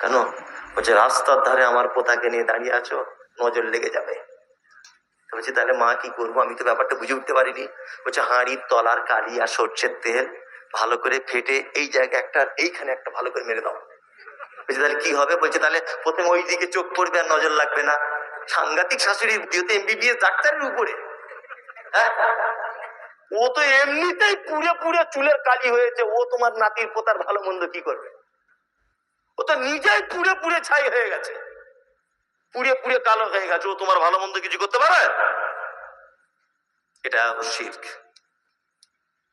কেন? বলছে রাস্তার ধারে আমার পোতাকে নিয়ে দাঁড়িয়ে আছো, নজর লেগে যাবে। বলছি তাহলে মা কি করবো? আমি তো ব্যাপারটা বুঝে উঠতে পারিনি। বলছে হাঁড়ির তলার কালি আর সর্ষের তেল ভালো করে ফেটে এই জায়গায় একটা, এইখানে একটা ভালো করে মেরে দাও। বলছে তাহলে কি হবে? বলছে তাহলে প্রথমে ওই দিকে চোখ পড়বে আর নজর লাগবে না। সাংঘাতিক শাশুড়ি, যেহেতু এমবিবিএস ডাক্তারের উপরে। হ্যাঁ, ও তো এমনিতেই পুড়ে পুড়ে চুলের কালি হয়েছে, ও তোমার নাতির পোতার ভালো মন্দ কি করবে? ও তো নিজেই পুড়ে পুড়ে ছাই হয়ে গেছে, পুড়ে পুড়ে কালো হয়ে গেছে, ও তোমার ভালো মন্দ কিছু করতে পারে? এটা শিরক।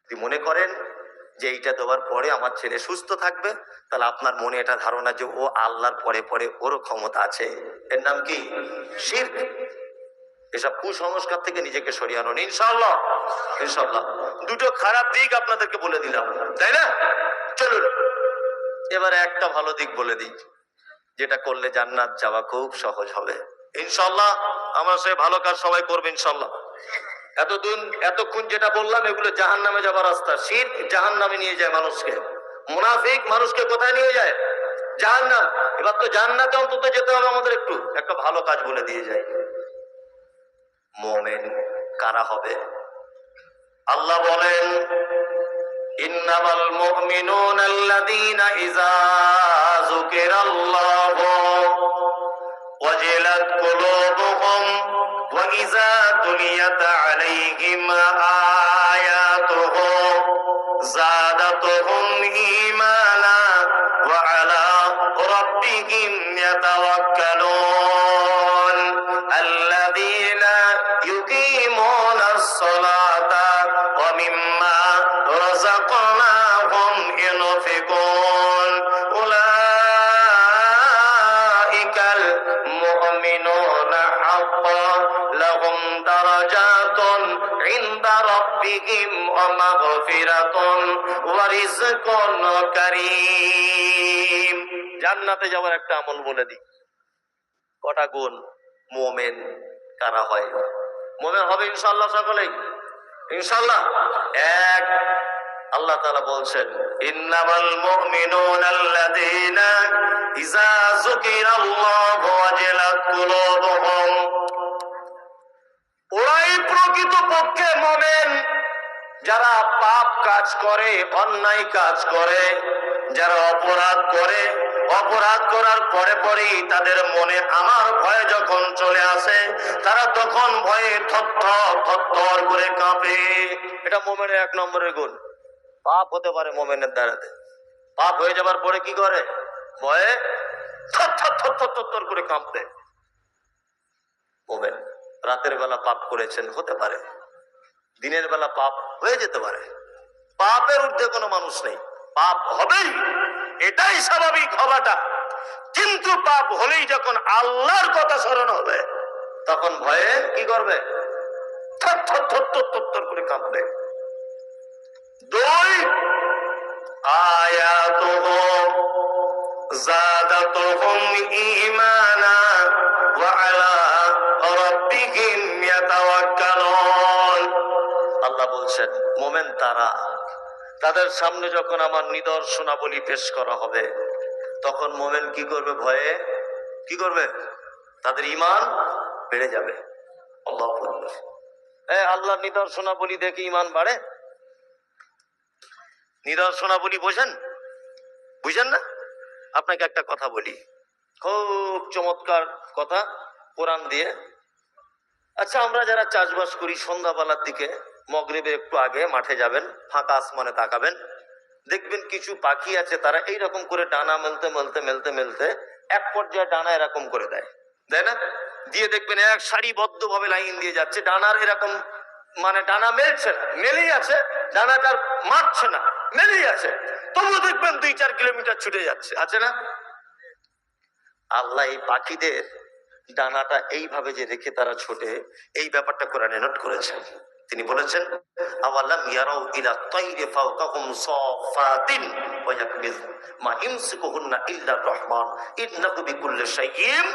যদি মনে করেন যে এইটা দেওয়ার পরে আমার ছেলে সুস্থ থাকবে, তাহলে আপনার মনে এটা ধারণা যে ও আল্লাহর পরে পরে ওরও ক্ষমতা আছে, এর নাম কি? শিরক। এসব কুসংস্কার থেকে নিজেকে সরিয়ে আনুন ইনশাআল্লাহ। ইনশাআল্লাহ। দুটো খারাপ দিক আপনাদেরকে বলে দিলাম, তাই না? চলুন এবারে একটা ভালো দিক বলে দিই, যেটা করলে জান্নাত যাওয়া খুব সহজ হবে ইনশাআল্লাহ। আমরা সেই ভালো কাজ সবাই করবে ইনশাআল্লাহ। এতক্ষণ যেটা বললাম এগুলো জাহান্নামে যাবার রাস্তা। শিরক জাহান্নামে নিয়ে যায় মানুষকে। মুনাফিক মানুষকে কোথায় নিয়ে যায়? জাহান্নাম। এবার তো জান্নাতে অন্তত যেতে হবে আমাদের, একটু একটা ভালো কাজ বলে দিয়ে যায়। মুমিন কারা হবে? আল্লাহ বলেন ইন্নামাল মুমিনুনা আল্লাযীনা ইযা যুকিরাল্লাহু ওয়াজিলাত কুলুবুহুম ওয়া ইযা তুলিয়াত আলাইহিম আয়াতুহু যাদাতুহুম ঈমানা ওয়া আলা রাব্বিহিম ইয়াতাওয়াক্কালুন আল্লাযীনা ইউকিমুনাস সালাতা ওয়া মিম্মা রাযাকনাহুম ইউনফিকুন উলাইকাল মুমিনুনা হাক্কান লাহুম দারাজাতুন ইনদা রাব্বিহিম ওয়া মাগফিরাতুন ওয়া রিজকুন কারীম। জান্নাতে যাওয়ার একটা আমল বলে দিই, কটা গুণ। মুমিন কারা হয়? মুমিন হবে ইনশাআল্লাহ সকলেই ইনশাআল্লাহ। এক, আল্লাহ তাআলা বলছেন ইন্নামাল মুমিনুনা আল্লাযীনা ইযা যুকিরাল্লাহু ওয়াজিলাত কুলুবুহুম। ওরাই প্রকৃত পক্ষে মুমিন যারা পাপ কাজ করে, অন্যায় কাজ করে, যারা অপরাধ করে, অপরাধ করার পরে পরেই তাদের মনে আমার ভয় যখন চলে আসে, তারা তখন ভয়ে থরথর থরথর করে কাঁপে। এটা মুমিনের এক নম্বরের গুণ। পাপ হতে পারে মুমিনের দ্বারাতে, পাপ হয়ে যাবার পরে কি করে? ভয়ে থরথর থরথর থরথর করে কাঁপতে। মুমিন রাতের বেলা পাপ করেছেন, হতে পারে দিনের বেলা পাপ হয়ে যেতে পারে, পাপের ঊর্ধ্বে কোনো মানুষ নেই, পাপ হবেই, এটাই স্বাভাবিক হওয়াটা। কিন্তু পাপ হলেই যখন আল্লাহর কথা স্মরণ হবে, তখন ভয়ে কি করবে? থর থর থর থর থর থর করে কাঁপবে। দুই, আয়াতুহু যাদাতুহুম ঈমানা ওয়া আলা রাব্বিহিম ইয়াতাওয়াক্কালুন। আল্লাহ বলছেন মুমিন তারা, তাদের সামনে যখন আমার নিদর্শনাবলী পেশ করা হবে, তখন মুমিন কি করবে? ভয়ে কি করবে? তাদের ঈমান বেড়ে যাবে। আল্লাহু আকবার। আল্লাহর নিদর্শনাবলী দেখে ঈমান বাড়ে? নিদর্শনাবলী বোঝেন? বুঝেন না? আপনাকে একটা কথা বলি, খুব চমৎকার কথা কোরআন দিয়ে। আচ্ছা, আমরা যারা চাষবাস করি, সন্ধ্যাবেলার দিকে মাগরিবের একটু আগে মাঠে যাবেন, ফাঁকা আসমানে তাকাবেন, দেখবেন কিছু পাখি আছে, তারা এইরকম করে ডানা মেলতে মেলতে মেলতে মেলতে এক পর্যায়ে ডানা এরকম করে দেয়, তাই না? দিয়ে দেখবেন এক সারিবদ্ধ ভাবে লাইন দিয়ে যাচ্ছে, ডানার এরকম মানে ডানা মেলছে না, মেলেই আছে, ডানাটার মারছে না, মেলেই আছে, তবুও দেখবেন 2-4 কিলোমিটার ছুটে যাচ্ছে, আছে না? আল্লাহ এই পাখিদের ডানাটা এইভাবে যে রেখে তারা ছোটে, এই ব্যাপারটা কোরআনে নোট করেছেন। তিনি বলেছেন আওয়ালাম ইয়ারাউ ইলা তাইরি ফাওকাহুম সাফাতিন ওয়া ইয়াকবিজ মা ইমসিকুহুন্না ইল্লা রহমান ইন্নাহু বিকুল্লি শাইইন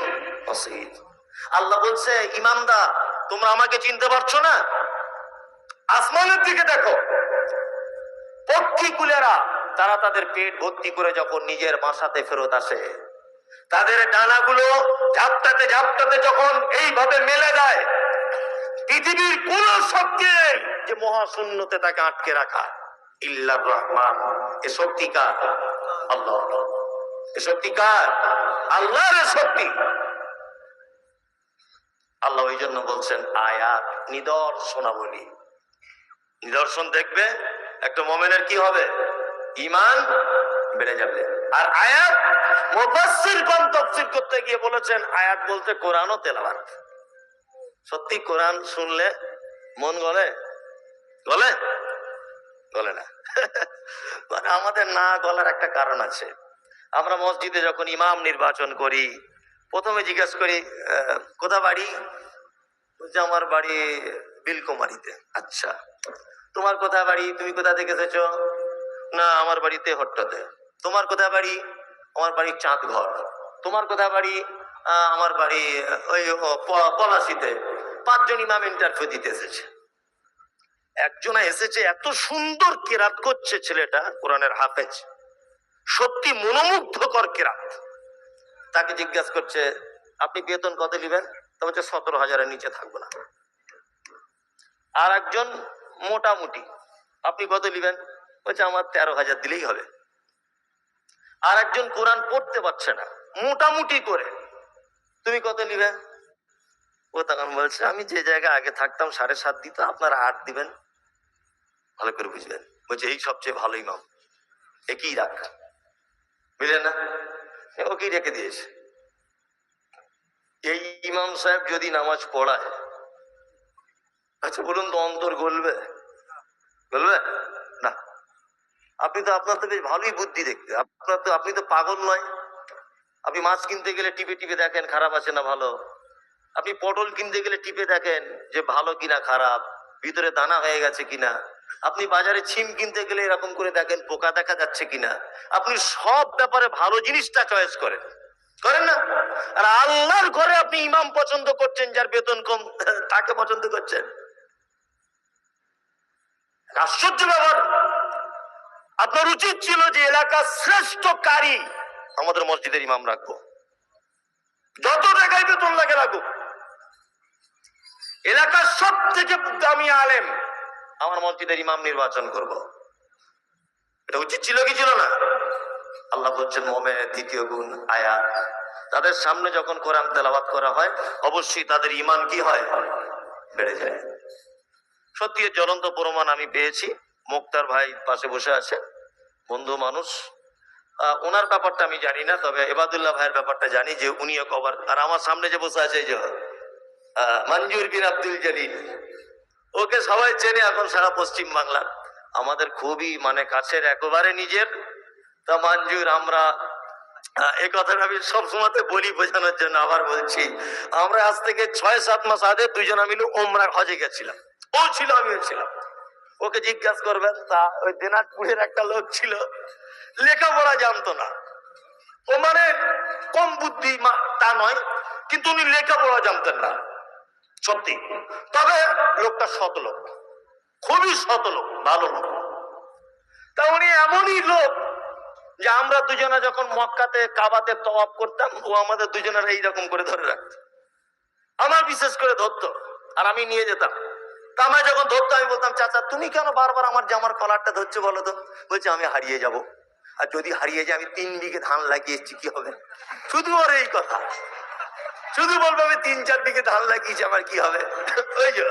বাসীর। আল্লাহ বলছে ঈমানদার, তোমরা আমাকে চিনতে পারছো না? আসমানের দিকে দেখো, পক্ষীকুলেরা তারা তাদের পেট ভর্তি করে যখন নিজের বাসাতে ফেরত আসে, তাদের ডানাগুলো ঝাপটাতে ঝাপটাতে যখন এইভাবে মেলে দেয়, পৃথিবীর কোন শক্তি নেই যে মহাশূন্যতে তাকে আটকে রাখা। ইল্লার রহমান, এ শক্তি কার? আল্লাহ। এ শক্তি কার? আল্লাহর শক্তি। আল্লাহ ওই জন্য বলছেন আয়াত, নিদর্শনাবলী। নিদর্শন দেখবে একটা মুমিনের কি হবে? ঈমান বেড়ে যাবে। আর আয়াত, মুফাসসিরগণ তাফসীর করতে গিয়ে বলেছেন আয়াত বলতে কোরআন ও তেলাওয়াত। সত্যি কোরআন শুনলে মন গলে? গলে? গলে না। মানে আমাদের না গলার একটা কারণ আছে। আমরা মসজিদে যখন ইমাম নির্বাচন করি, প্রথমে জিজ্ঞেস করি কোথা বাড়ি? বলছে আমার বাড়ি বিলকুমারিতে। আচ্ছা, তোমার কোথায় বাড়ি? তুমি কোথা থেকে এসেছো? না, আমার বাড়িতে হট্টতে। তোমার কোথায় বাড়ি? আমার বাড়ি চাঁদঘর। তোমার কোথায় বাড়ি? আমার বাড়ি ওই পলাশিতে। 5 জন ইমাম ইন্টারভিউ দিতে এসেছে। একজনা এসেছে, এত সুন্দর কেরাত করছে ছেলেটা, কোরআনের হাফেজ, সত্যি মনোমুগ্ধকর কেরাত। তাকে জিজ্ঞাসা করছে আপনি বেতন কত নেবেন? তা বলছে 17,000-এর নিচে থাকবো না। আর একজন মোটামুটি, আপনি কত নেবেন? বলছে আমার 13,000 দিলেই হবে। আর একজন কোরআন পড়তে পারছে না, মোটামুটি করে, তুমি কত নেবেন? ও তখন বলছে আমি যে জায়গায় আগে থাকতাম 7.5 দিত, আপনারা 8 দিবেন, ভালো করে বুঝবেন। বলছে এই সবচেয়ে ভালো ইমাম, একই রাখ, বুঝলেন না? ওকেই রেখে দিয়েছে। এই ইমাম সাহেব যদি নামাজ পড়ায়, আচ্ছা বলুন তো অন্তর গলবে? গলবে না। আপনি তো, আপনার তো বেশ ভালোই বুদ্ধি দেখতে, আপনি তো পাগল নয়। আপনি মাছ কিনতে গেলে টিপে টিপে দেখেন খারাপ আছে না ভালো। আপনি পটল কিনতে গেলে টিপে দেখেন যে ভালো কিনা খারাপ, ভিতরে দানা হয়ে গেছে কিনা। আপনি বাজারে ছিম কিনতে গেলে এরকম করে দেখেন পোকা দেখা যাচ্ছে কিনা। আপনি সব ব্যাপারে ভালো জিনিসটা চয়েস করেন, করেন না? আর আল্লাহর ঘরে আপনি ইমাম পছন্দ করছেন যার বেতন কম, তাকে পছন্দ করছেন। আশ্চর্য ব্যাপার। আপনার উচিত ছিল যে এলাকার শ্রেষ্ঠ কারি আমাদের মসজিদের ইমাম রাখবো, যত টাকায় বেতন লাগে রাখুক। এলাকার সব থেকে দামি আলেম আমার মসজিদের ইমাম নির্বাচন করব, এটা উচিত ছিল কি ছিল না? আল্লাহ বলছেন মুমিনের দ্বিতীয় গুণ আয়াত, তাদের সামনে যখন কোরআন তেলাওয়াত করা হয় অবশ্যই তাদের ঈমান কি হয়? বেড়ে যায়। সত্যি জ্বলন্ত প্রমাণ আমি পেয়েছি। মুক্তার ভাই পাশে বসে আছে, বন্ধু মানুষ, ওনার ব্যাপারটা আমি জানি না, তবে এবাদুল্লাহ ভাইয়ের ব্যাপারটা জানি যে উনিও কভার। আর আমার সামনে যে বসে আছে এই যে মঞ্জুর বিন আব্দুল জলিল, ওকে সবাই চেনে এখন সারা পশ্চিম বাংলা, আমাদের খুবই মানে কাছের, একেবারে নিজের। তা মঞ্জুর, আমরা এই কথাটা আমি সবসময় বলি বোঝানোর জন্য, আবার বলছি, আমরা আজ থেকে 6-7 মাস আগে দুজনে মিলে ওমরা হজে গেছিলাম। ও ছিল, আমিও ছিলাম। ওকে জিজ্ঞাসা করবেন, তা ওই দিনাজপুরের একটা লোক ছিল, লেখাপড়া জানতো না। ও মানে কম বুদ্ধি তা নয়, কিন্তু উনি লেখাপড়া জানতেন না সত্যি। তবে লোকটা সৎ লোক, খুবই সৎ লোক, ভালো লোক। তা উনি এমনই লোক যে আমরা দুজনে যখন মক্কাতে কাবাতে তওয়াফ করতাম, ও আমাদের দুজনের এইরকম করে ধরে রাখত, আমার বিশেষ করে ধরতো, আর আমি নিয়ে যেতাম। তা আমায় যখন ধরতো আমি বলতাম চাচা তুমি কেন বারবার আমার জামার কলারটা ধরছো বলো তো? বলছে আমি হারিয়ে যাব, আর যদি হারিয়ে যায় আমি 3 বিঘে ধান লাগিয়েছি কি হবে? শুধু ওর এই কথা, শুধু বলবো আমি 3-4 বিঘে ধান লাগিয়েছি, আমার কি হবে? ওই যে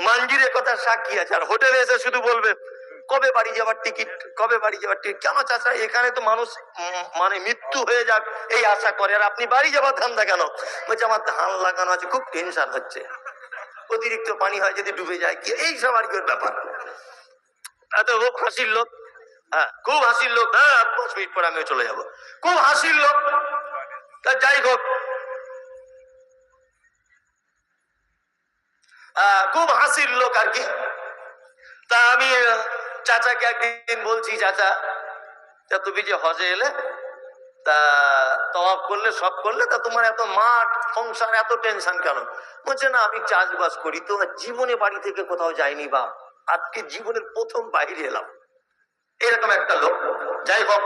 মঞ্জুরের কথা সাক্ষী আছে। আর হোটেলে এসে শুধু বলবে কবে বাড়ি যাওয়ার টিকিট, কবে বাড়ি যাওয়ার টিকিট। কেন চাচা, এখানে তো মানুষ মানে মৃত্যু হয়ে যাক এই আশা করে, আর আপনি বাড়ি যাবার ধান্দা কেন? বলছে আমার ধান লাগানো আছে, খুব টেনশন হচ্ছে, অতিরিক্ত পানি হয় যদি ডুবে যায় কি, এই সব আর কি ব্যাপার। এত খুব হাসির লোক, হ্যাঁ খুব হাসির লোক। হ্যাঁ 5 মিনিট পর আমিও চলে যাব, খুব হাসির লোক। তা যাই হোক, খুব হাসির লোক আর কি। তা আমি চাচাকে একদিন বলছি, চাচা তুমি যে হজে এলে, তা তওয়াফ করলে, সব করলে, তা তোমার এত মাঠ সংসার এত টেনশন কেন? বলছে না আমি চাষবাস করি তো, জীবনে বাড়ি থেকে কোথাও যাইনি বাপ, আজকে জীবনের প্রথম বাইরে এলাম, এরকম একটা লোক। যাই হোক,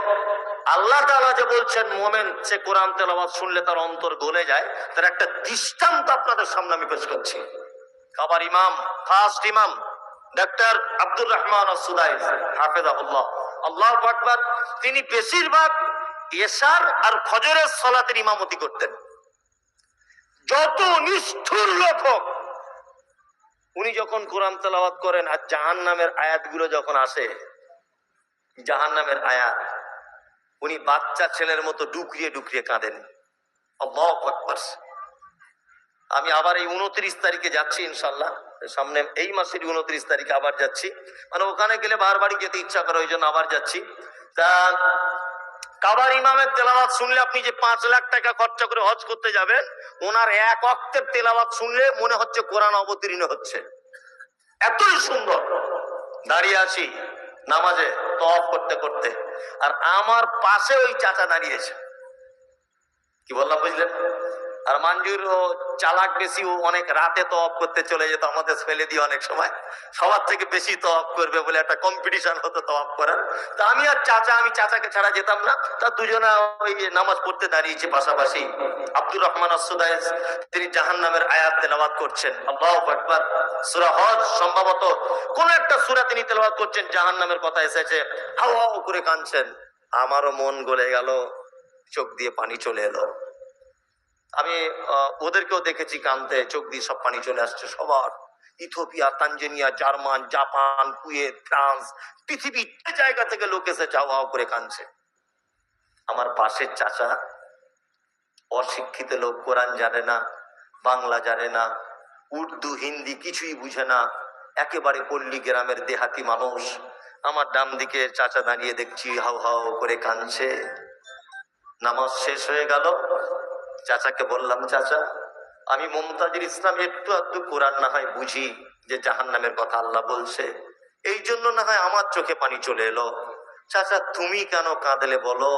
আল্লাহ তাআলা যে বলছেন মোমেন সে কোরআন তেলাওয়াত শুনলে তার অন্তর গলে যায়, তার একটা দৃষ্টান্ত আপনাদের সামনে আমি পেশ করছি। কাবার ইমাম, ফার্স্ট ইমাম ডক্টর আব্দুর রহমান আস-সুদাইস হাফেজাহুল্লাহ, আল্লাহু আকবার, তিনি বেশিরভাগ এশার আর ফজরের সালাতের ইমামতি করতেন। যত নিষ্ঠুর লোক হোক, উনি যখন কোরআন তেলাওয়াত করেন আর জাহান্নামের আয়াতগুলো যখন আসে, জাহান্নামের আয়াত, উনি বাচ্চা ছেলের মতো ডুকরিয়ে ডুকরিয়ে কাঁদেন। আল্লাহু আকবার। আমি আবার এই 29 তারিখে যাচ্ছি ইনশাল্লাহ, সামনে এই মাসের 29 তারিখে আবার যাচ্ছি, মানে ওখানে গেলে বারবারই যেতে ইচ্ছা করে, ওই জন্য আবার যাচ্ছি। তা কাবার ইমামের তেলাওয়াত শুনলে আপনি যে 5 লাখ টাকা খরচা করে হজ করতে যাবেন, ওনার এক ওয়াক্তের তেলাওয়াত শুনলে মনে হচ্ছে কোরআন অবতীর্ণ হচ্ছে, এতই সুন্দর। দাঁড়িয়ে আছি নামাজে তওয়াফ করতে করতে, আর আমার পাশে ওই চাচা দাঁড়িয়েছে। কি বললাম বুঝলেন? আর মঞ্জুর ও চালাক বেশি, ও অনেক রাতে তওয়াফ করতে চলে যেত আমাদের ফেলে দিয়ে, অনেক সময় সবার থেকে বেশি তওয়াফ করবে বলে একটা কম্পিটিশন হতো তওয়াফ করার। তা আমি আর চাচা, আমি চাচাকে ছাড়া যেতাম না, তা দুজনে ওই নামাজ পড়তে দাঁড়িয়েছি পাশাপাশি। আব্দুর রহমান আস-সুদাইস তিনি জাহান্নামের আয়াত তেলাওয়াত করছেন। আল্লাহু আকবার। সূরা হজ সম্ভবত কোন একটা সূরা তিনি তেলাওয়াত করছেন, জাহান্নামের কথা এসেছে, হাউ হাউ করে কাঁদছেন। আমারও মন গলে গেল, চোখ দিয়ে পানি চলে এলো। আমি ওদেরকেও দেখেছি কাঁদতে, চোখ দিয়ে সব পানি চলে আসছে সবার। Ethiopia, Tanzania, German, Japan, Kuwait, France, পৃথিবীর জায়গা থেকে লোক এসে চাও হাও করে কাঁদছে। আমার পাশের চাচা অশিক্ষিত লোক, কোরআন জানে না, বাংলা জানে না, উর্দু হিন্দি কিছুই বুঝে না, একেবারে পল্লী গ্রামের দেহাতি মানুষ। আমার ডান দিকে চাচা দাঁড়িয়ে দেখছি হাউ হাউ করে কাঁদছে। নামাজ শেষ হয়ে গেল, চাচাকে বললাম, চাচা আমি মুমতাজুল ইসলাম একটু আধটু কোরআন না হয় বুঝি, যে জাহান্নামের কথা আল্লাহ বলছে, এই জন্য না হয় আমার চোখে পানি চলে এলো। চাচা তুমি কেন কাঁদলে বলো?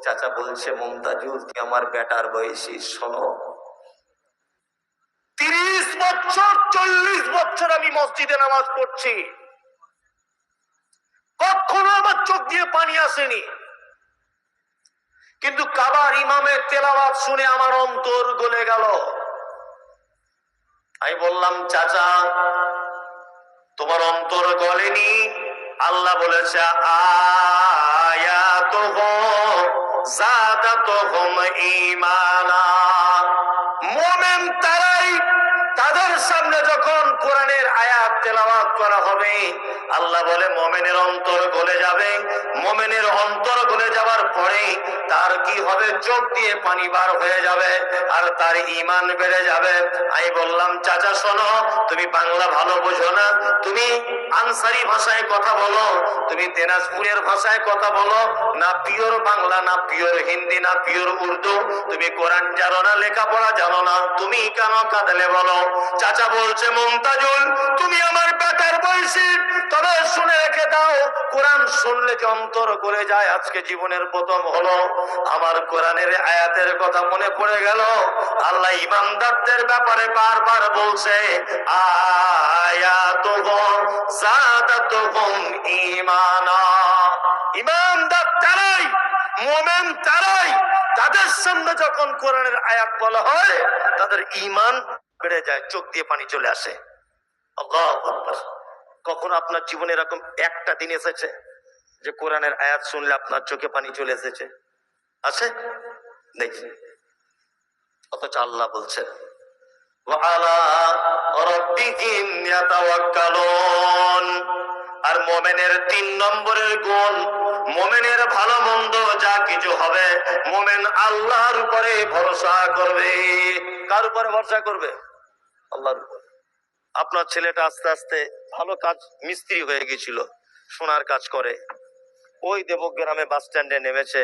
চাচা বলছে, মুমতাজুল তুই আমার বেটার বয়সী, শোনো 30 বছর 40 বছর আমি মসজিদে নামাজ পড়ছি, কখনো আমার চোখ দিয়ে পানি আসেনি, কিন্তু কাবার ইমামের তেলাওয়াত শুনে আমার অন্তর গলে গেল। আমি বললাম, চাচা তোমার অন্তর গলেনি, আল্লাহ বলেছে আয়াতুহু যাদাতুহুম ঈমানা। মুমিন তারাই, তাদের সামনে যখন কোরআনের আয়াত তেলাওয়াত করা হবে, আল্লাহ বলে মুমিনের অন্তর গলে যাবে। মুমিনের অন্তর গলে যাওয়ার পরে তার কি হবে? চোখ দিয়ে পানি বার হয়ে যাবে আর তার ঈমান বেড়ে যাবে। আমি বললাম, চাচা শোনো, তুমি বাংলা ভালো বোঝো না, তুমি আনসারি ভাষায় কথা বলো, তুমি দিনাজপুরের ভাষায় কথা বলো, না পিওর বাংলা, না পিওর হিন্দি, না পিওর উর্দু, তুমি কোরআন জানো না, লেখাপড়া জানো না, তুমি কেন কাঁদলে বলো? চাচা বলছে, মুমতাজুল তুমি আমার বেটার বয়সী, তবে শুনে রেখে দাও, কোরআন শুনলে যে অন্তর করে যায়। আজকে জীবনের প্রথম হলো আমার কোরআনের আয়াতের কথা মনে পড়ে গেল। আল্লাহ ইমানদারদের ব্যাপারে বারবার বলছে আয়াতুহু যাদাতুহুম ঈমানা। ইমানদার তারাই, মুমিন তারাই, তাদের সামনে যখন কোরআনের আয়াত বলা হয় তাদের ঈমান বেড়ে যায়, চোখ দিয়ে পানি চলে আসে। আল্লাহু আকবার। কখন আপনার জীবনে এরকম একটা দিন এসেছে যে কোরআনের আয়াত শুনলে আপনার চোখে পানি চলে এসেছে? আছে? নেই। অথচ আল্লাহ বলছেন ওয়ালা রাব্বিহিম ইয়াতাওয়াক্কালুন। আর মুমিনের 3 নম্বরের গুণ, মুমিনের ভালো মন্দ যা কিছু হবে, মুমিন আল্লাহর উপরে ভরসা করবে। কার উপরে ভরসা করবে? আল্লাহর উপরে। আপনার ছেলেটা আস্তে আস্তে ভালো কাজ, মিস্ত্রি হয়ে গেছিল, সোনার কাজ করে, ওই দেবগ্রামে বাস স্ট্যান্ডে নেমেছে,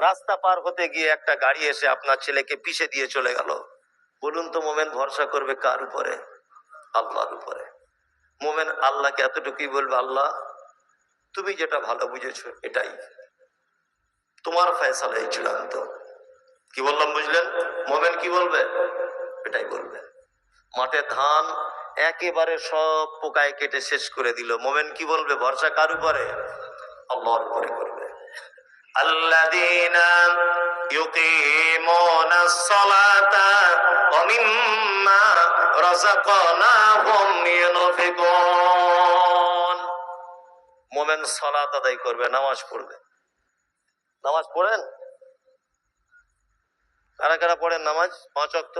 রাস্তা পার হতে গিয়ে একটা গাড়ি এসে আপনার ছেলেকে পিষে দিয়ে চলে গেল। বলুন তো মুমিন ভরসা করবে কার উপরে? আল্লাহর উপরে। মুমিন আল্লাহকে এতটুকুই বলবে, আল্লাহ তুমি যেটা ভালো বুঝেছো এটাই, তোমার ফয়সালাই চূড়ান্ত। কি বললাম বুঝলেন? মুমিন কি বলবে? এটাই বলবে। মাঠে ধান একেবারে সব পোকায় কেটে শেষ করে দিল, মুমিন কি বলবে? ভরসা কার উপরে? আল্লাহর উপরে করবে। আল্লাযীনা ইউকিমুনাস সালাতা ওয়া মিম্মা রাযাকনাহুম ইউনফিকুন। মুমিন সালাত আদায় করবে, নামাজ পড়বে। নামাজ পড়েন? কারা কারা পড়েন নামাজ? 5 ওয়াক্ত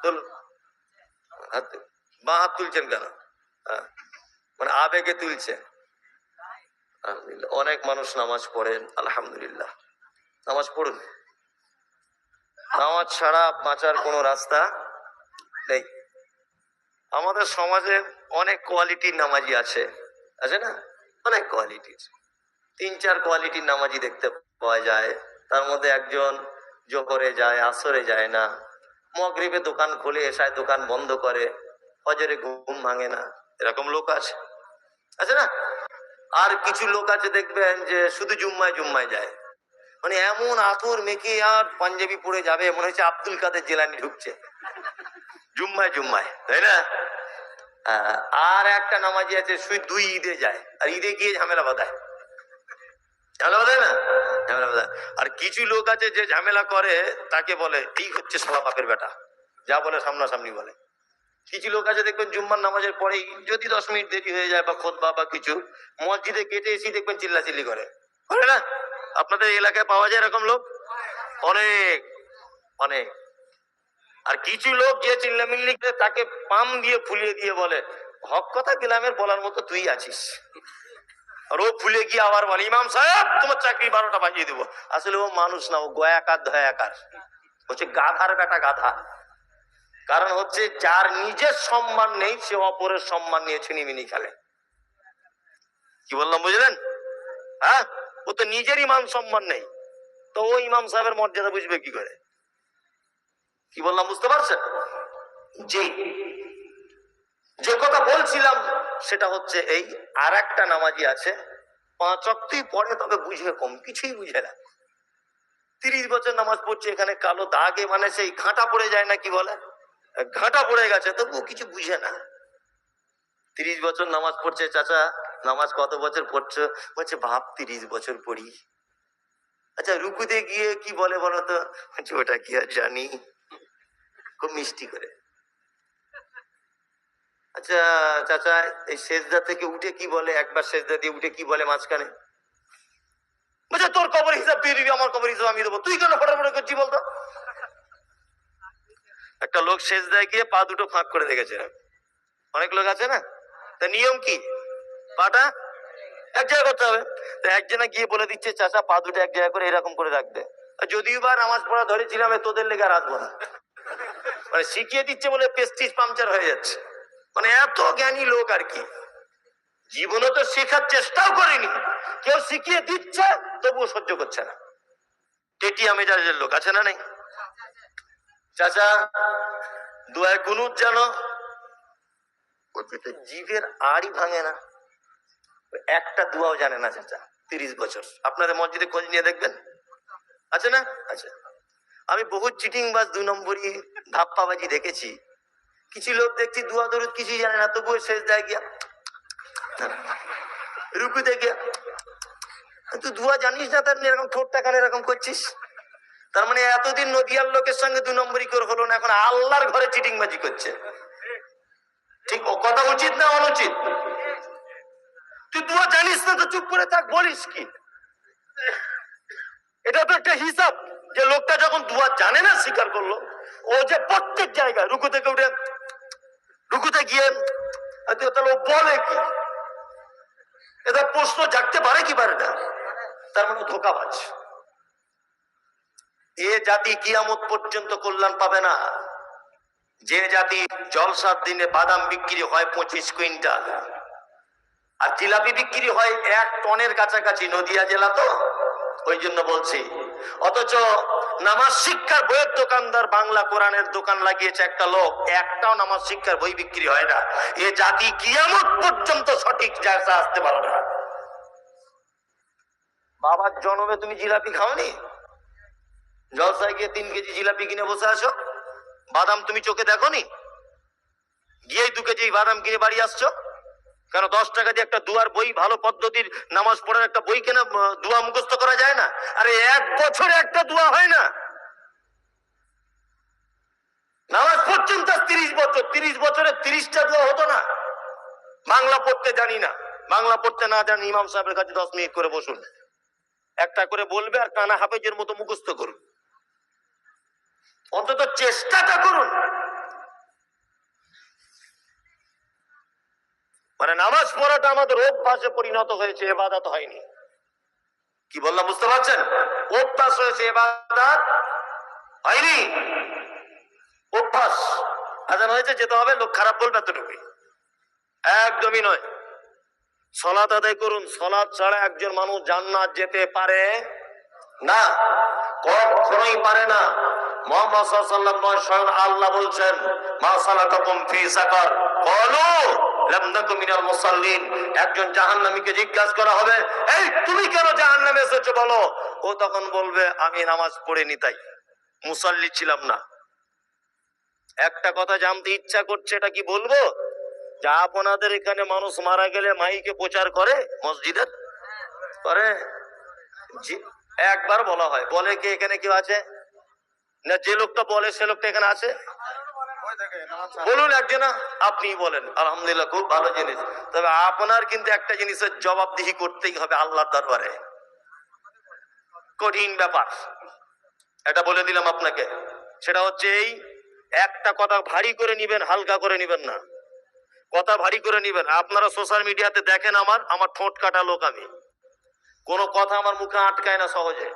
তুল, বাঁ হাত তুলছেন কেন? মানে আবেগে তুলছে। অনেক মানুষ নামাজ পড়েন, আলহামদুলিল্লাহ। নামাজ পড়ুন। নামাজ ছাড়া বাঁচার কোনো রাস্তা নেই। আমাদের সমাজে অনেক কোয়ালিটির নামাজি আছে, আছে না? অনেক কোয়ালিটির, 3-4 কোয়ালিটির নামাজি দেখতে পাওয়া যায়। তার মধ্যে একজন জোহরে যায়, আসরে যায় না, মাগরিবে দোকান খুলে এশায় দোকান বন্ধ করে, ফজরে ঘুম ভাঙে না, এরকম লোক আছে, আছে না? আর কিছু লোক আছে দেখবেন যে শুধু জুম্মায় জুম্মায় যায়, মানে এমন আতর মেখে আর পাঞ্জাবি পরে যাবে মনে হচ্ছে আব্দুল কাদের জিলানী ঢুকছে জুম্মায় জুম্মায়, তাই না? আর একটা নামাজি আছে শুধু 2 ঈদে যায়, আর ঈদে গিয়ে ঝামেলা বাঁধায়, ঝামেলা বাঁধায় না, ঝামেলা বাঁধায়। আর কিছু লোক আছে যে ঝামেলা করে তাকে বলে এই হচ্ছে শালা বাপের বেটা, যা বলে সামনাসামনি বলে। কিছু লোক আছে দেখবেন জুম্মার নামাজের পরে যদি 10 মিনিট দেরি হয়ে যায় বা খুতবা বা কিছু, মসজিদে গেটে এসে দেখবেন চিল্লাচিল্লি করে না? আপনাদের এলাকায় পাওয়া যায় এরকম লোক অনেক অনেক। আর কিছু লোক যে চিল্লামিল্লি করে তাকে পাম দিয়ে ফুলিয়ে দিয়ে বলে হক কথা গ্রামের বলার মতো তুই আছিস, আর ও ফুলে গিয়ে আবার বলে ইমাম সাহেব তোমার চাকরি 12টা বাজিয়ে দেবো। আসলে ও মানুষ না, ও গয়াকার ধয়াকার, হচ্ছে গাধার বেটা গাধা। কারণ হচ্ছে যার নিজের সম্মান নেই সে অপরের সম্মান নিয়ে ছিনিমিনি খেলে। কি বললাম বুঝলেন? হ্যাঁ, ও তো নিজেরই মান সম্মান নেই, তো ও ইমাম সাহেবের মর্যাদা বুঝবে কি করে? কি বললাম বুঝতে পারছেন? জি, যে কথা বলছিলাম সেটা হচ্ছে এই, আর একটা নামাজি আছে 5 ওয়াক্তই পড়ে, তবে বুঝে কম, কিছুই বুঝে না। 30 বছর নামাজ পড়ছে, এখানে কালো দাগে মানে সেই ঘাটা পড়ে যায় না, কি বলে ঘাটা পড়ে গেছে, তবু কিছু বুঝে না। 30 বছর নামাজ পড়ছে। চাচা নামাজ কত বছর পড়ছো? বলছে বাপ 30 বছর পড়ি। আচ্ছা রুকুতে গিয়ে কি বলে বলো তো? ওটা কি আর জানি, খুব মিষ্টি করে। আচ্ছা চাচা এই সেজদা থেকে উঠে কি বলে? একবার সেজদা দিয়ে উঠে কি বলে মাঝখানে? বলছে তোর কবর হিসাব তুই দিবি, আমার কবর হিসাব আমি দেবো, তুই কেন ফটাফট করছি বলতো? একটা লোক সেজদায় গিয়ে পা দুটো ফাঁক করে রেখেছে, অনেক লোক আছে না? তা নিয়ম কি? পাটা এক জায়গায় করতে হবে। তো একজনে গিয়ে বলে দিচ্ছে চাচা পা দুটো এক জায়গায় করে এরকম করে রাখবে। যদিও বা নামাজ পড়া ধরেছিলাম তোদের লেগে রাখবো না, মানে শিখিয়ে দিচ্ছে বলে পেস্টিজ পাংচার হয়ে যাচ্ছে। মানে এত জ্ঞানী লোক আর কি, জীবনে তো শেখার চেষ্টাও করেনি, কেউ শিখিয়ে দিচ্ছে তবুও সহ্য করছে না। টেটিয়া মেজাজের লোক আছে না নেই? চাচা দুয়ায় কুনুত জানো? জিভের আড়ই ভাঙে না, একটা দুয়াও জানে না চাচা 30 বছর। আপনাদের মসজিদে খোঁজ নিয়ে দেখবেন, আছে না? আচ্ছা, আমি বহু চিটিংবাজ 2 নম্বরই ধাপ্পাবাজি দেখেছি। কিছু লোক দেখছি দুয়া দরুদ কিছুই জানে না, তবুও শেষ দেয় গিয়া রুকুতে গিয়া, তুই দুয়া জানিস না তার এরকম ঠোঁটটা কানে এরকম করছিস। তার মানে এতদিন নদিয়ার লোকের সঙ্গে 2 নম্বরই করে হলো না, এখন আল্লাহর ঘরে চিটিংবাজি করছে। ঠিক ও কথা উচিত না অনুচিত? তুই দুয়া জানিস না তো চুপ করে থাক, বলিস কি? এটা তো একটা হিসাব যে লোকটা যখন দুয়া জানে না স্বীকার করলো, ও যে প্রত্যেক জায়গায় রুকু থেকে উঠে রুকুতে গিয়ে তাহলে ও বলে কি? এটা প্রশ্ন জাগতে পারে কি পারে না? তার মানে ধোঁকাবাজ। এ জাতি কিয়ামত পর্যন্ত কল্যাণ পাবে না। যে জাতি জলসার দিনে বাদাম বিক্রি হয় 25 কুইন্টাল আর জিলাপি বিক্রি হয় 1 টনের কাছাকাছি, নদিয়া জেলা তো ওই জন্য বলছি, অথচ নামাজ শিক্ষার বইয়ের দোকানদার বাংলা কোরআনের দোকান লাগিয়েছে একটা লোক, একটাও নামাজ শিক্ষার বই বিক্রি হয় না। এ জাতি কিয়ামত পর্যন্ত সঠিক জায়গা আসতে পারো না। বাবার জন্মে তুমি জিলাপি খাওনি? জলসায় গিয়ে 3 কেজি জিলাপি কিনে বসে আসো। বাদাম তুমি চোখে দেখোনি? গিয়ে 2 কেজি বাদাম কিনে বাড়ি আসছো কেন 10 টাকা দিয়ে একটা দুয়ার বই, ভালো পদ্ধতির নামাজ পড়ার একটা বই কেনা, দোয়া মুখস্থ করা যায় না? আরে 1 বছরে একটা দোয়া হয় না? নামাজ পড়ছেন তার 30 বছর, 30 বছরে 30টা দোয়া হতো না? বাংলা পড়তে জানি না, বাংলা পড়তে না জানি, ইমাম সাহেবের কাছে 10 মিনিট করে বসুন, একটা করে বলবে আর কানা হাফেজের মতো মুখস্থ করুন, অন্তত চেষ্টাটা করুন। মানে নামাজ পড়াটা আমাদের অভ্যাসে পরিণত হয়েছে, ইবাদত হয়নি। কি বললাম বুঝতে পারছেন? অভ্যাস হয়েছে, ইবাদত হয়নি। অভ্যাস। আজান হয়েছে যেতে হবে, লোক খারাপ বলবে এতটুকুই, একদমই নয়। সালাত আদায় করুন, সালাত ছাড়া একজন মানুষ জান্নাত যেতে পারে না, কখনোই পারে না। মুহাম্মদ সাল্লাল্লাহু আলাইহি ওয়াসাল্লাম নয়, স্বয়ং আল্লাহ বলছেন, মা সালাকাকুম ফি সাকার ক্বালু লাম নাকু মিনাল মুসাল্লিন। একজন জাহান্নামীকে জিজ্ঞাসা করা হবে, এই তুমি কেন জাহান্নামে এসেছো বলো? ও তখন বলবে, আমি নামাজ পড়িনি তাই, মুসাল্লি ছিলাম না। একটা কথা জানতে ইচ্ছা করছে, এটা কি বলবো? যা আপনাদের এখানে মানুষ মারা গেলে মাইকে প্রচার করে, মসজিদের করে, একবার বলা হয়, বলে কি এখানে কেউ আছে না? যে লোকটা বলে সে লোকটা এখানে আছে? বলুন একজনা, আপনি বলেন। আলহামদুলিল্লাহ, খুব ভালো জিনিস। তবে আপনার কিন্তু একটা জিনিসের জবাবদিহি করতেই হবে আল্লাহর দরবারে, কঠিন ব্যাপার, এটা বলে দিলাম আপনাকে। সেটা হচ্ছে এই, একটা কথা ভারী করে নিবেন, হালকা করে নিবেন না। কথা ভারী করে নিবেন। আপনারা সোশ্যাল মিডিয়াতে দেখেন, আমার ঠোঁট কাটা লোক আমি, কোনো কথা আমার মুখে আটকায় না সহজে,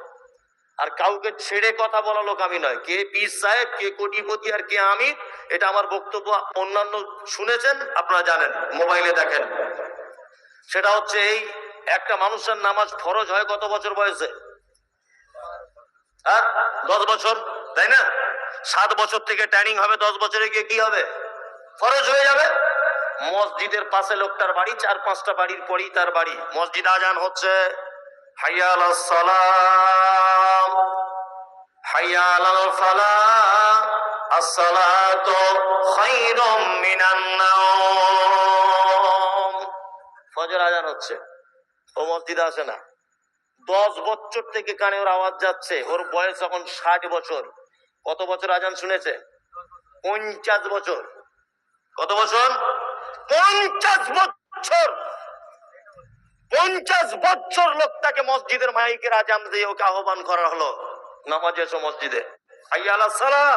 আর কাউকে ছেড়ে কথা বলা লোক আমি নয়। কে পীর সাহেব, কে কোটিপতি, আর কে আমি, এটা আমার বক্তব্য অন্যান্য শুনেছেন, আপনারা জানেন, মোবাইলে দেখেন। সেটা হচ্ছে এই, একটা মানুষের নামাজ ফরজ হয় কত বছর বয়সে? 10 বছর, তাই না? 7 বছর থেকে ট্রেনিং হবে, 10 বছরে গিয়ে কি হবে? ফরজ হয়ে যাবে। মসজিদের পাশে লোকটার বাড়ি, 4-5টা বাড়ির পরেই তার বাড়ি। মসজিদ আজান হচ্ছে, হাইয়া আলাস সালাম, হাইয়া আলাল ফালাহ, আসসালাতু খায়রুম মিনান নাওম। ফজর আজান হচ্ছে, ও মসজিদে আসে না। 10 বছর থেকে কানে ওর আওয়াজ যাচ্ছে, ওর বয়স এখন 60 বছর। কত বছর আজান শুনেছে? 50 বছর। কত বছর? 50 বছর। 50 বছর লোকটাকে মসজিদের মাইকের আজান দিয়ে ওকে আহ্বান করা হলো, নামাজে এসো মসজিদে, হাইয়া আলাস সালাহ,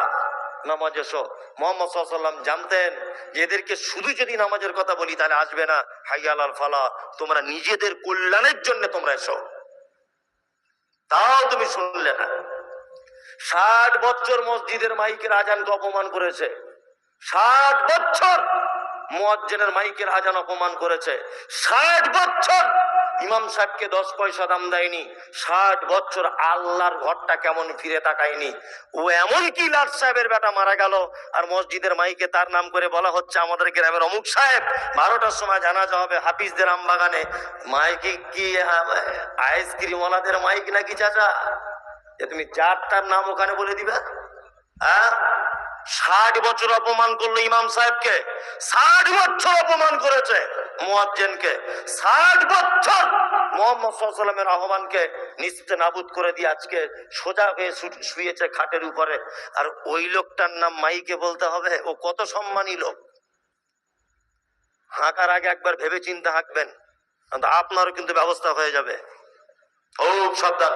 নামাজ এসো। মুহাম্মদ সাল্লাল্লাহু আলাইহি ওয়াসাল্লাম জানতেন যে এদেরকে শুধু যদি নামাজের কথা বলি তাহলে আসবে না, হাইয়া আলাল ফালাহ, তোমরা নিজেদের কল্যাণের জন্য তোমরা এসো, তাও তুমি শুনলে না। 60 বছর মসজিদের মাইকের আজানকে অপমান করেছে, 60 বছর মুয়াজ্জিনের মাইকের আজান অপমান করেছে, 60 বছর ইমাম সাহেবকে 10 পয়সা দাম দেয়নি, 60 বছর আল্লাহর ঘরটা কেমন ফিরে তাকায়নি। ও এমন কি লাট সাহেবের বেটা মারা গেল, আর মসজিদের মাইকে তার নাম করে বলা হচ্ছে, আমাদের গ্রামের অমুক সাহেব 12টার সময় জানাজা হবে হাফিজদের আমবাগানে। মাইকে কি আইসক্রিম ওয়ালাদের মাইক নাকি চাচা, যে তুমি যার তার নাম ওখানে বলে দিবে? 60 বছর অপমান করলো ইমাম সাহেবকে, 60 বছর অপমান করেছে মুয়াজ্জিনকে, 60 বছর মুহাম্মদ সাল্লাল্লাহু আলাইহি ওয়াসাল্লামের আহ্বানকে নিস্তে নাবুদ করে দিয়ে আজকে সোজা হয়ে শুয়েছে খাটের উপরে। আর ওই লোকটার নাম মাইকে বলতে হবে? ও কত সম্মানী লোক। হাঁকার আগে একবার ভেবে চিন্তে হাঁকবেন, আপনারও কিন্তু ব্যবস্থা হয়ে যাবে। ও সাবধান,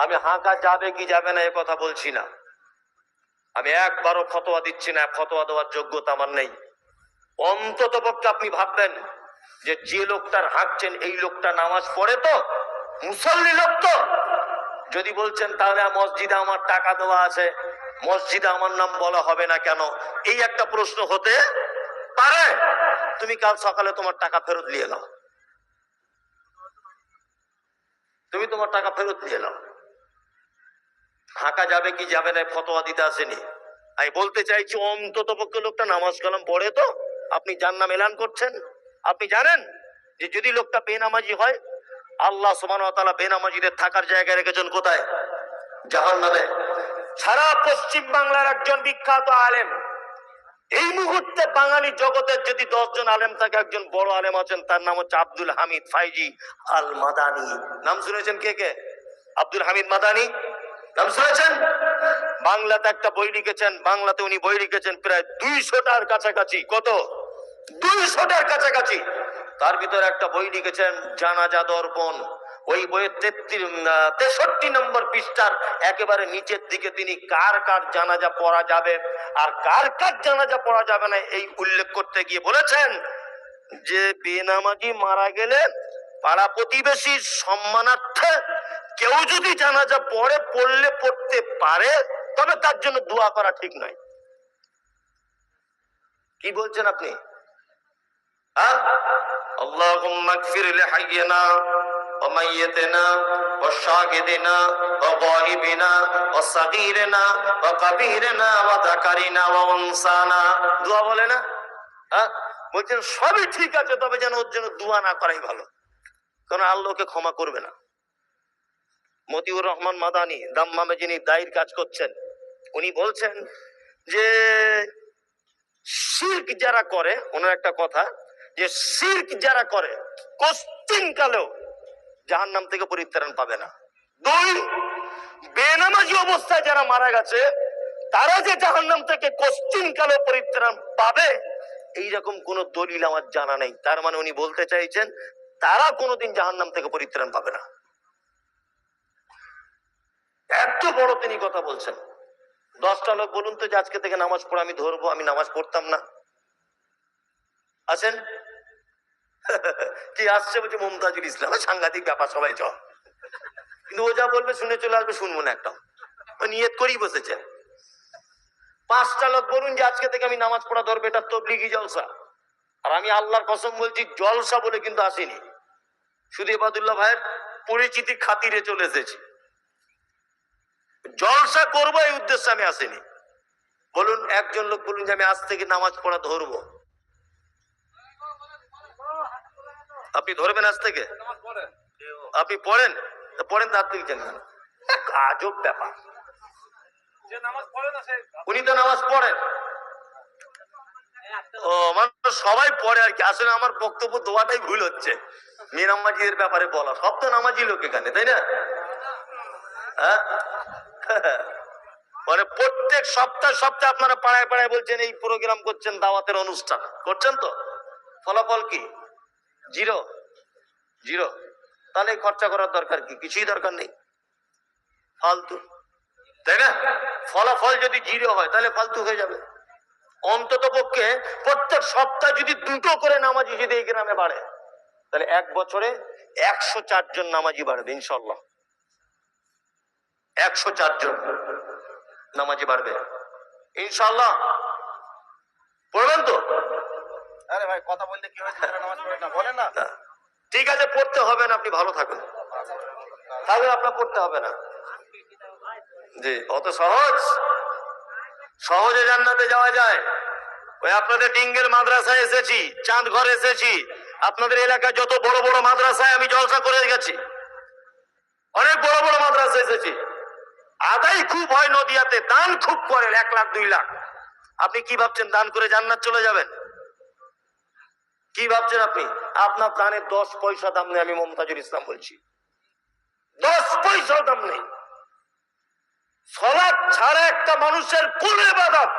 আমি হাঁকা যাবে কি যাবে না এ কথা বলছি না, আমি একবারও ফতোয়া দিচ্ছি না, ফতোয়া দেওয়ার যোগ্যতা আমার নেই। অন্তত পক্ষে আপনি ভাববেন যে যে লোকটার হাঁকছেন এই লোকটা নামাজ পড়ে তো, মুসল্লি লোক তো। যদি বলছেন তাহলে মসজিদে আমার টাকা দেওয়া আছে, মসজিদে আমার নাম বলা হবে না কেন, এই একটা প্রশ্ন হতে পারে। তুমি কাল সকালে তোমার টাকা ফেরত নিয়ে নাও, তুমি তোমার টাকা ফেরত নিয়ে নাও। হাঁকা যাবে কি যাবে না ফতোয়া দিতে আসেনি। আমি বলতে চাইছি অন্তত পক্ষে লোকটা নামাজ কালাম পড়ে তো। আপনি যার নাম এলান করছেন, আপনি জানেন যে যদি লোকটা বেনামাজি হয়, আল্লাহ সুবহানাহু ওয়া তাআলা বেনামাজিদের থাকার জায়গা রেখেছেন কোথায়? জাহান্নামে। সারা পশ্চিম বাংলার একজন বিখ্যাত আলেম, এই মুহূর্তে বাঙালি জগতের যদি 10 জন আলেম থাকে, একজন বড় আলেম আছেন, তার নাম হচ্ছে আব্দুল হামিদ ফাইজি আল মাদানি। নাম শুনেছেন কে কে? আব্দুল হামিদ মাদানি নাম শুনেছেন? বাংলাতে একটা বই লিখেছেন, বাংলাতে উনি বই লিখেছেন প্রায় 200টার কাছাকাছি। কত? 200টার কাছাকাছি। তার ভিতরে একটা বই লিখেছেন জানাজা দর্পণ। ওই বইয়ের 63 নম্বর পৃষ্ঠার একেবারে নিচের দিকে তিনি কার কার জানাজা পড়া যাবে আর কার কার জানাজা পড়া যাবে না এই উল্লেখ করতে গিয়ে বলেছেন যে বেনামাজি মারা গেলে পাড়া প্রতিবেশীর সম্মানার্থে কেউ যদি জানাজা পড়তে পারে, তবে তার জন্য দোয়া করা ঠিক নয়। কি বলছেন আপনি? আল্লাহুম্মা গফির লিহাইয়িনা ওয়া মাইয়িতিনা ওয়া শাহিদিনা ওয়া গায়িবিনা ওয়া সাগীরিনা ওয়া কাবীরিনা ওয়া যাকারিনা ওয়া উনসানা। দোয়া বলে না? বলছেন সবই ঠিক আছে, তবে যেন ওর জন্য দোয়া না করাই ভালো, কারণ আল্লাহকে ক্ষমা করবে না। মতিউর রহমান মাদানি দাম্মামে যিনি দায়ীর কাজ করছেন, উনি বলছেন যে শিরক যারা করে, ওনার একটা কথা যে শিরক যারা করে কষ্টিন কালেও জাহান্নাম থেকে পরিত্রাণ পাবে না। 2, বেনামাজি অবস্থায় যারা মারা গেছে তারা যে জাহান্নাম থেকে কষ্টিন কালেও পরিত্রাণ পাবে এইরকম কোন দলিল আমার জানা নেই। তার মানে উনি বলতে চাইছেন তারা কোনোদিন জাহান্নাম থেকে পরিত্রাণ পাবে না। এত বড় তিনি কথা বলছেন। 10টা লোক বলুন তো যে আজকে থেকে নামাজ পড়া আমি ধরবো। আমি নামাজ পড়তাম না, আছেন? কি আসছে বলছে মুমতাজুল ইসলাম, সাংঘাতিক ব্যাপার, সবাই চ। কিন্তু ও যা বলবে শুনে চলে আসবে, শুনবো না একটা। ও নিয়ত করেই বসেছে। 5টা লোক বলুন যে আজকে থেকে আমি নামাজ পড়া ধরবো, এটা তবলিগি জলসা। আর আমি আল্লাহর কসম বলছি জলসা বলে কিন্তু আসিনি, শুধু ইবাদুল্লাহ ভাইয়ের পরিচিতি খাতিরে চলে এসেছি। জলসা করবো এই উদ্দেশ্যে আমি আসিনি। বলুন একজন লোক বলুন যে আমি আজ থেকে নামাজ পড়া ধরবো। আপনি ধরবেন আজ থেকে? আপনি পড়েন? পড়েন তার থেকে জানেন। আজব ব্যাপার। উনি তো নামাজ পড়েন। ও মানে সবাই পড়ে আর কি। আসলে আমার বক্তব্য দোয়াটাই ভুল হচ্ছে। নামাজিদের ব্যাপারে বলা, সব তো নামাজি লোক এখানে, তাই না? মানে প্রত্যেক সপ্তাহে আপনারা পাড়ায় পাড়ায় বলছেন এই প্রোগ্রাম করছেন, দাওয়াতের অনুষ্ঠান করছেন, তো ফলাফল কি? জিরো। তাহলে খরচা করার দরকার কি? কিছুই দরকার নেই, ফালতু, তাই না? ফলাফল যদি জিরো হয় তাহলে ফালতু হয়ে যাবে। অন্তত পক্ষে প্রত্যেক সপ্তাহে যদি 2টো করে নামাজি যদি এই গ্রামে বাড়ে, তাহলে 1 বছরে 104 জন নামাজি বাড়বে ইনশাল্লাহ। 104 জন নামাজি বাড়বে ইনশাল্লাহ। পড়বেন তো? আরে ভাই কথা বলতে কি হয়েছে, নামাজ পড়ে না বলেন না। ঠিক আছে, পড়তে হবে না, আপনি ভালো থাকুন, তাহলে আপনার পড়তে হবে না। জি, অত সহজে জান্নাতে যাওয়া যায়। ওই আপনাদের ডিঙ্গেল মাদ্রাসায় এসেছি, চাঁদ ঘরে এসেছি, আপনাদের এলাকায় যত বড় বড় মাদ্রাসায় আমি জলসা করে গেছি, অনেক বড় বড় মাদ্রাসায় এসেছি। আদায় খুব হয় নদিয়াতে, দান খুব করেন, 1 লাখ 2 লাখ। আপনি কি ভাবছেন দান করে জান্নাত চলে যাবেন? কি ভাবছেন আপনি? আপনার দানের 10 পয়সা দাম নেই। আমি মুমতাজুল ইসলাম বলছি, 10 পয়সা দাম নেই। সালাত ছাড়া একটা মানুষের কোন ইবাদত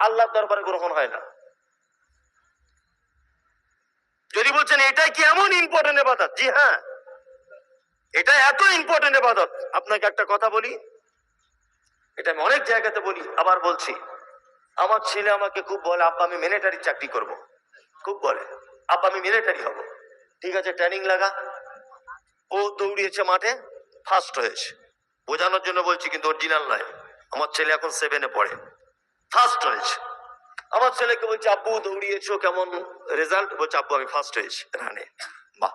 আল্লাহর দরবারে গ্রহণ হয় না। যদি বলছেন এটাই কি এমন ইম্পর্টেন্ট ইবাদত, জি হ্যাঁ, এটা এত ইম্পর্টেন্ট ইবাদত। আপনাকে একটা কথা বলি, এটা আমি অনেক জায়গাতে বলি, আবার বলছি। আমার ছেলে আমাকে খুব বলে, আব্বা আমি মিলিটারি চাকরি করব। খুব বলে, আব্বা আমি মিলিটারি হব। ঠিক আছে, ট্রেনিং লাগা। ও দৌড়িয়েছে মাঠে, ফার্স্ট হয়েছে। বোঝানোর জন্য বলছি, কিন্তু অরিজিনাল নয়। আমার ছেলে এখন 7-এ পড়ে, ফার্স্ট হয়েছে। আমার ছেলেকে বলছে, আব্বু দৌড়িয়েছো, কেমন রেজাল্ট? বলছে, আব্বু আমি ফার্স্ট হয়েছি রানে। বাহ।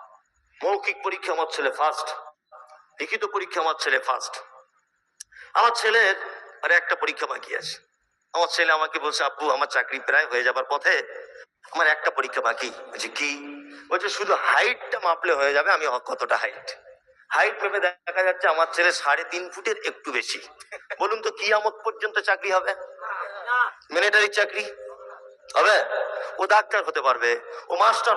মৌখিক পরীক্ষা আমার ছেলে ফার্স্ট, লিখিত পরীক্ষা আমার ছেলে ফার্স্ট। আমার ছেলের আর একটা পরীক্ষা বাকি আছে। আমার ছেলে আমাকে বলছে, আব্বু আমার চাকরি প্রায় হয়ে যাবার পথে, আমার একটা পরীক্ষা বাকি। বলছে কি? বলছে শুধু হাইটটা মাপলে হয়ে যাবে। আমি কতটা হাইট মেপে দেখা যাচ্ছে আমার ছেলে 3.5 ফুটের একটু বেশি। বলুন তো কিয়ামত পর্যন্ত চাকরি হবে? মিলিটারি চাকরি হবে? ও ডাক্তার হতে পারবে, ও মাস্টার